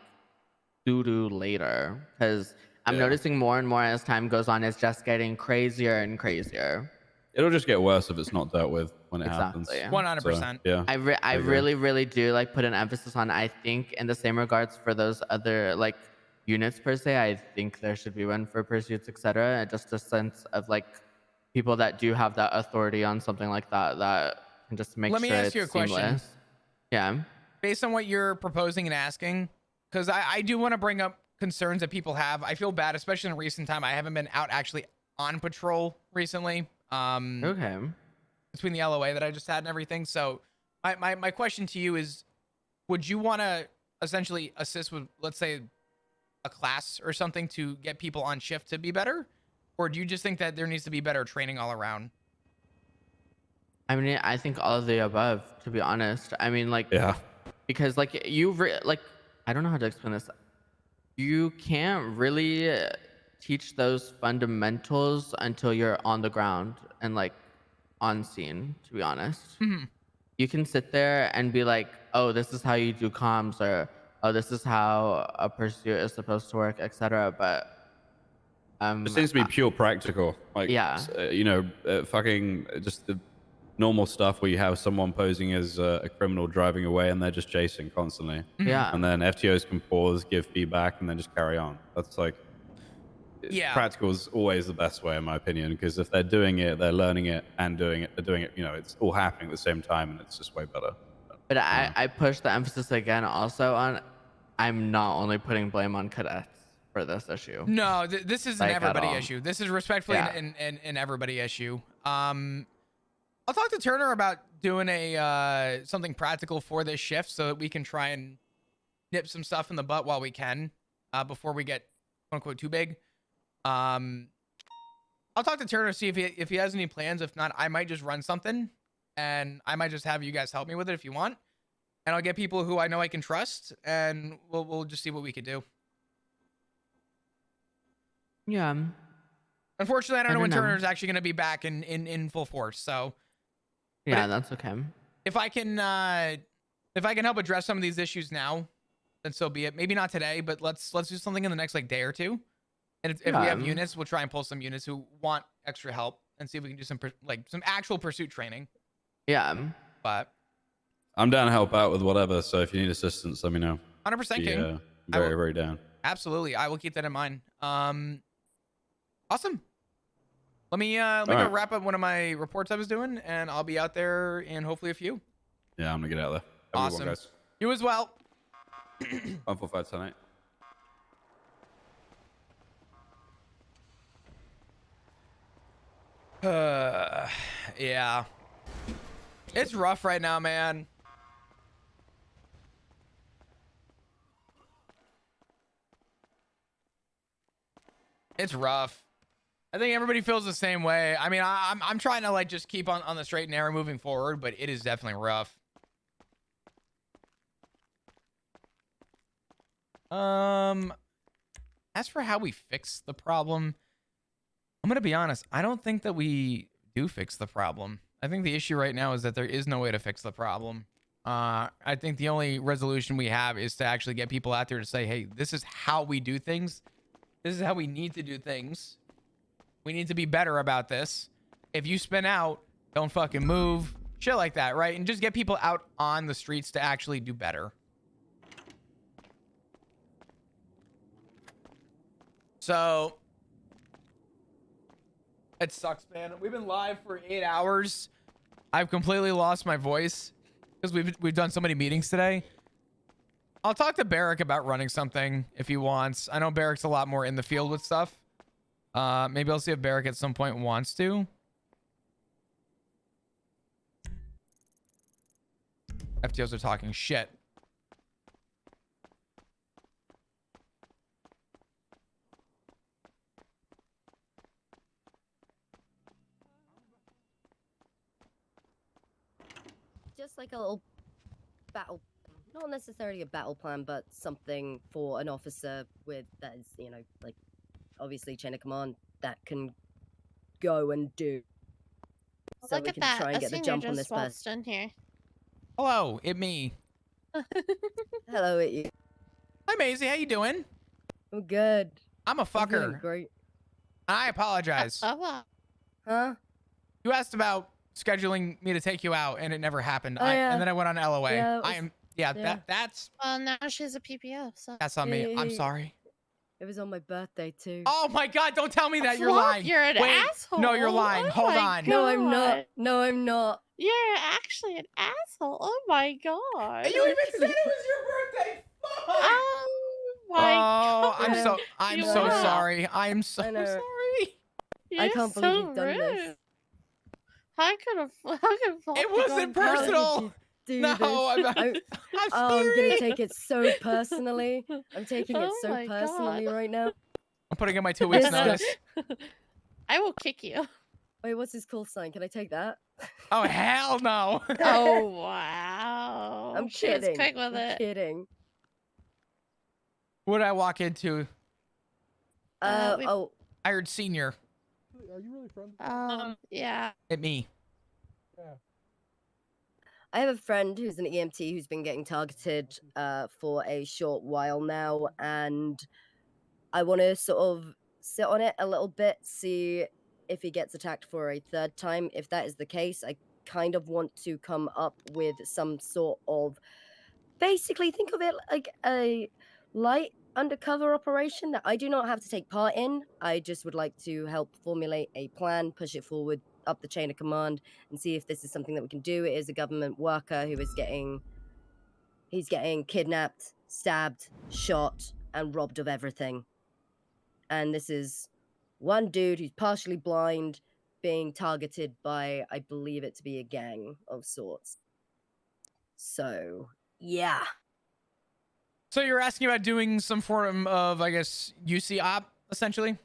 doo-doo later. Because I'm noticing more and more as time goes on, it's just getting crazier and crazier. It'll just get worse if it's not dealt with when it Exactly. happens. 100%. So, yeah. I agree. really do like put an emphasis on, I think in the same regards for those other like units per se, I think there should be one for pursuits, etc. Just a sense of like people that do have that authority on something like that can just make Let me sure ask it's you a question. seamless. Yeah. Based on what you're proposing and asking, because I do want to bring up concerns that people have. I feel bad, especially in recent time. I haven't been out actually on patrol recently. Okay. Between the LOA that I just had and everything. So my question to you is, would you want to essentially assist with, let's say, a class or something to get people on shift to be better? Or do you just think that there needs to be better training all around? I mean, I think all of the above, to be honest. I mean, like, Yeah. because like like, I don't know how to explain this. You can't really teach those fundamentals until you're on the ground and like on scene, to be honest. Mm-hmm. You can sit there and be like, oh, this is how you do comms, or oh, this is how a pursuit is supposed to work, etc. But It seems to be pure practical. Like, Yeah. fucking just the normal stuff where you have someone posing as a criminal driving away and they're just chasing constantly. Yeah. And then FTOs can pause, give feedback, and then just carry on. That's like, practical is always the best way, in my opinion, because if they're doing it, they're learning it and doing it, they're doing it, it's all happening at the same time, and it's just way better. But I push the emphasis again also on, I'm not only putting blame on cadets for this issue. No, this is an Like, at everybody all. issue. This is respectfully Yeah. an everybody issue. I'll talk to Turner about doing a something practical for this shift so that we can try and nip some stuff in the butt while we can before we get quote unquote too big. I'll talk to Turner, see if he has any plans. If not, I might just run something and I might just have you guys help me with it if you want. and I'll get people who I know I can trust, and we'll just see what we can do. Yeah. Unfortunately, I don't know when know. Turner's actually going to be back in full force. So Yeah, that's okay. if I can help address some of these issues now, then so be it. Maybe not today, but let's do something in the next like day or two. And if we have units, we'll try and pull some units who want extra help and see if we can do some actual pursuit training. Yeah. But I'm down to help out with whatever. So if you need assistance, let me know. 100% King. Yeah, very down. Absolutely, I will keep that in mind. Awesome. Let me go wrap up one of my reports I was doing, and I'll be out there in hopefully a few. Yeah, I'm gonna get out there. Have a good Awesome, one, guys. You as well. 145 tonight. Yeah, it's rough right now, man. It's rough. I think everybody feels the same way. I mean, I'm trying to like just keep on the straight and narrow moving forward, but it is definitely rough. As for how we fix the problem, I'm gonna be honest. I don't think that we do fix the problem. I think the issue right now is that there is no way to fix the problem. I think the only resolution we have is to actually get people out there to say, hey, this is how we do things. This is how we need to do things. We need to be better about this. If you spin out, don't fucking move. Shit like that, right? And just get people out on the streets to actually do better. So, it sucks, man. We've been live for 8 hours. I've completely lost my voice because we've done so many meetings today. I'll talk to Barrick about running something if he wants. I know Barrick's a lot more in the field with stuff. Maybe I'll see if Barrick at some point wants to. FTOs are talking shit. Just like a little battle, not necessarily a battle plan, but something for an officer with that is, you know, like obviously chain of command that can go and do. So Look we at can that. try and A get the senior jump on just this person. waltzed in here. Hello, it me. Hello, it you. Hi, Maisie. How you doing? I'm good. I'm a I'm feeling fucker. great. I apologize. Huh? You asked about scheduling me to take you out, and it never happened. Oh, yeah. And then I went on LOA. Yeah, it I was- am. yeah. That's Well, now she's a PPO, so. that's on me. I'm Yeah. sorry. It was on my birthday too. Oh my God! Don't tell me that. You're Flop, lying. you're an Wait, asshole. No, you're lying. Oh Hold my on. No, I'm not. God. No, I'm not. You're actually an asshole. Oh my god. You even said it was your birthday. Fuck. Oh my Oh, god. I'm You so are. sorry. I'm so I know. sorry. You're I can't believe so you've done this. rude. How could Flop It have wasn't gone down? personal. Do No, this. I'm I'm sorry. gonna take it so personally. I'm taking it Oh so my personally God. right now. I'm putting in my 2 weeks Yes, sir. notice. I will kick you. Wait, what's his call sign? Can I take that? Oh hell no. Oh wow. I'm She was kidding. quick with I'm it. kidding. What did I walk into? we- Oh, I heard senior. Are you really friends? Yeah. At me. I have a friend who's an EMT who's been getting targeted for a short while now, and I want to sort of sit on it a little bit, see if he gets attacked for a third time. If that is the case, I kind of want to come up with some sort of, basically think of it like a light undercover operation that I do not have to take part in. I just would like to help formulate a plan, push it forward up the chain of command, and see if this is something that we can do. It is a government worker who is he's getting kidnapped, stabbed, shot, and robbed of everything. And this is one dude who's partially blind being targeted by, I believe it to be a gang of sorts. So, yeah. So you're asking about doing some form of, I guess, UC op, essentially?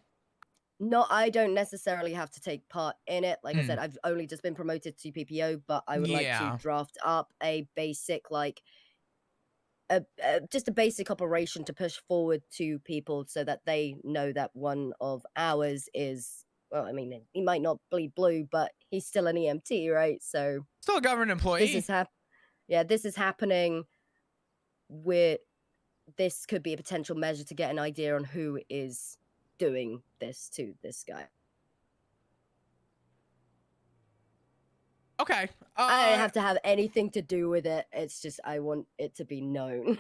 No, I don't necessarily have to take part in it. Like I said, Hmm. I've only just been promoted to PPO, but I would like Yeah. to draft up a basic, like, just a basic operation to push forward to people so that they know that one of ours is, well, I mean, he might not bleed blue, but he's still an EMT, right? So still a government employee. This is happening. This could be a potential measure to get an idea on who is doing this to this guy. Okay. I don't have to have anything to do with it. It's just I want it to be known.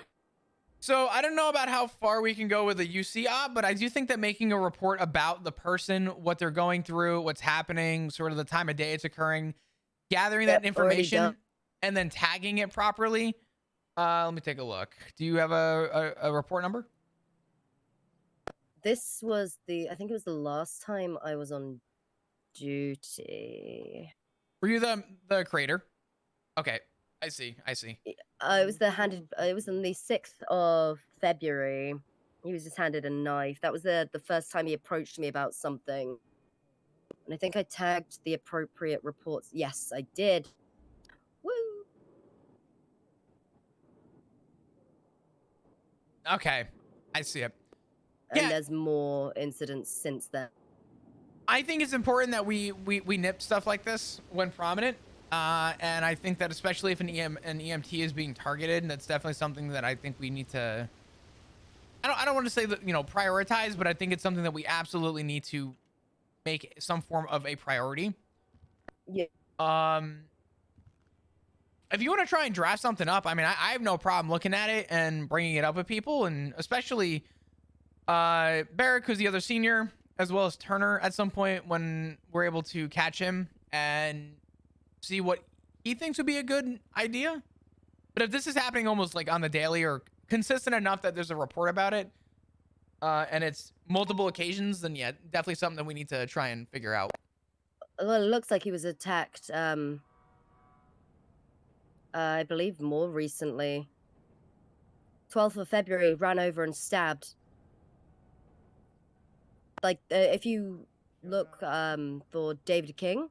So I don't know about how far we can go with the UC op, but I do think that making a report about the person, what they're going through, what's happening, sort of the time of day it's occurring, gathering that information, and then tagging it properly. Let me take a look. Do you have a report number? This was I think it was the last time I was on duty. Were you the creator? Okay, I see. It was it was on the 6th of February. He was just handed a knife. That was the first time he approached me about something. And I think I tagged the appropriate reports. Yes, I did. Woo! Okay, I see it. And there's more incidents since then. I think it's important that we nip stuff like this when prominent. And I think that especially if an EMT is being targeted, and that's definitely something that I think we need to, I don't want to say that, prioritize, but I think it's something that we absolutely need to make some form of a priority. Yeah. If you want to try and draft something up, I mean, I have no problem looking at it and bringing it up with people, and especially Barrick, who's the other senior, as well as Turner at some point when we're able to catch him and see what he thinks would be a good idea. But if this is happening almost like on the daily or consistent enough that there's a report about it, and it's multiple occasions, then yeah, definitely something that we need to try and figure out. Well, it looks like he was attacked, I believe more recently. 12th of February, ran over and stabbed. Like, if you look for David King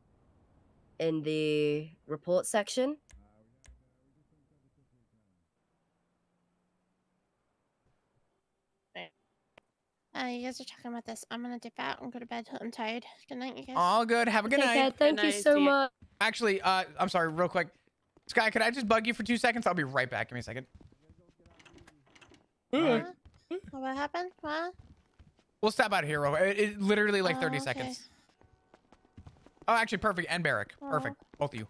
in the report section. You guys are talking about this. I'm gonna dip out and go to bed. I'm tired. Good night, you guys. All good. Have a good night. Thank you so much. Actually, I'm sorry, real quick. Sky, could I just bug you for 2 seconds? I'll be right back. Give me a second. What happened? What? We'll stop out here real quick. It literally like 30 okay. seconds. Oh, actually, perfect. And Barrick. Perfect. Both of you.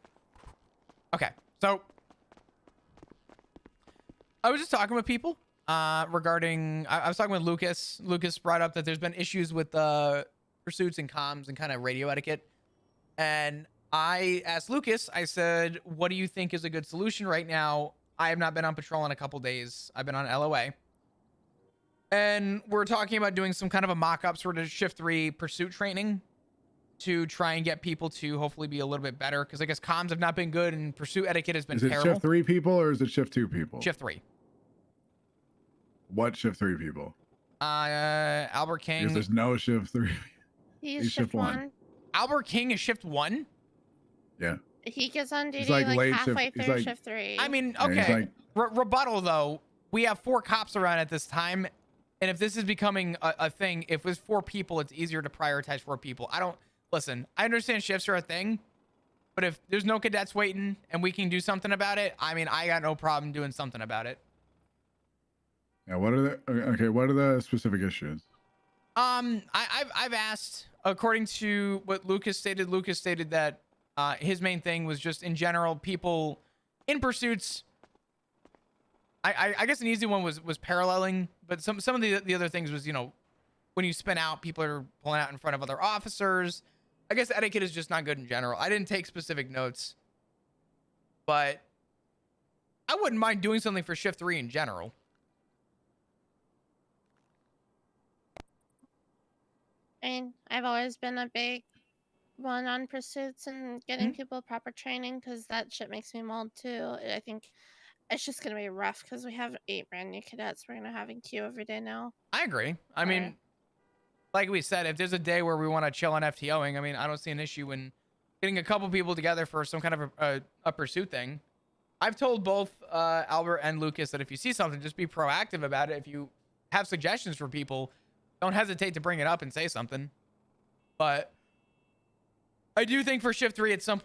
Okay. So, I was just talking with people regarding... I was talking with Lucas. Lucas brought up that there's been issues with pursuits and comms and kind of radio etiquette. And I asked Lucas, I said, what do you think is a good solution right now? I have not been on patrol in a couple days. I've been on LOA. And we're talking about doing some kind of a mock-up sort of shift 3 pursuit training to try and get people to hopefully be a little bit better. Because I guess comms have not been good and pursuit etiquette has been terrible. Is it shift 3 people or is it shift 2 people? Shift 3. What shift 3 people? Albert King. Because there's no shift 3. He's shift 1. Albert King is shift 1? Yeah. He gets on duty like like late halfway shift- through shift 3. I mean, Yeah, he's okay. like- Rebuttal, though. We have 4 cops around at this time. And if this is becoming a thing, if it's 4 people, it's easier to prioritize 4 people. Listen, I understand shifts are a thing. But if there's no cadets waiting and we can do something about it, I mean, I got no problem doing something about it. Yeah. What are the specific issues? I've asked, according to what Lucas stated that his main thing was just in general, people in pursuits. I guess an easy one was paralleling, but some of the other things was, when you spin out, people are pulling out in front of other officers. I guess etiquette is just not good in general. I didn't take specific notes, but I wouldn't mind doing something for shift 3 in general. I mean, I've always been a big one on pursuits and getting people proper training because that shit makes me mold too. I think it's just gonna be rough because we have 8 brand new cadets. We're gonna have in queue every day now. I agree. I mean, like we said, if there's a day where we want to chill on FTOing, I mean, I don't see an issue in getting a couple people together for some kind of a pursuit thing. I've told both Albert and Lucas that if you see something, just be proactive about it. If you have suggestions for people, don't hesitate to bring it up and say something. But I do think for shift 3 at some point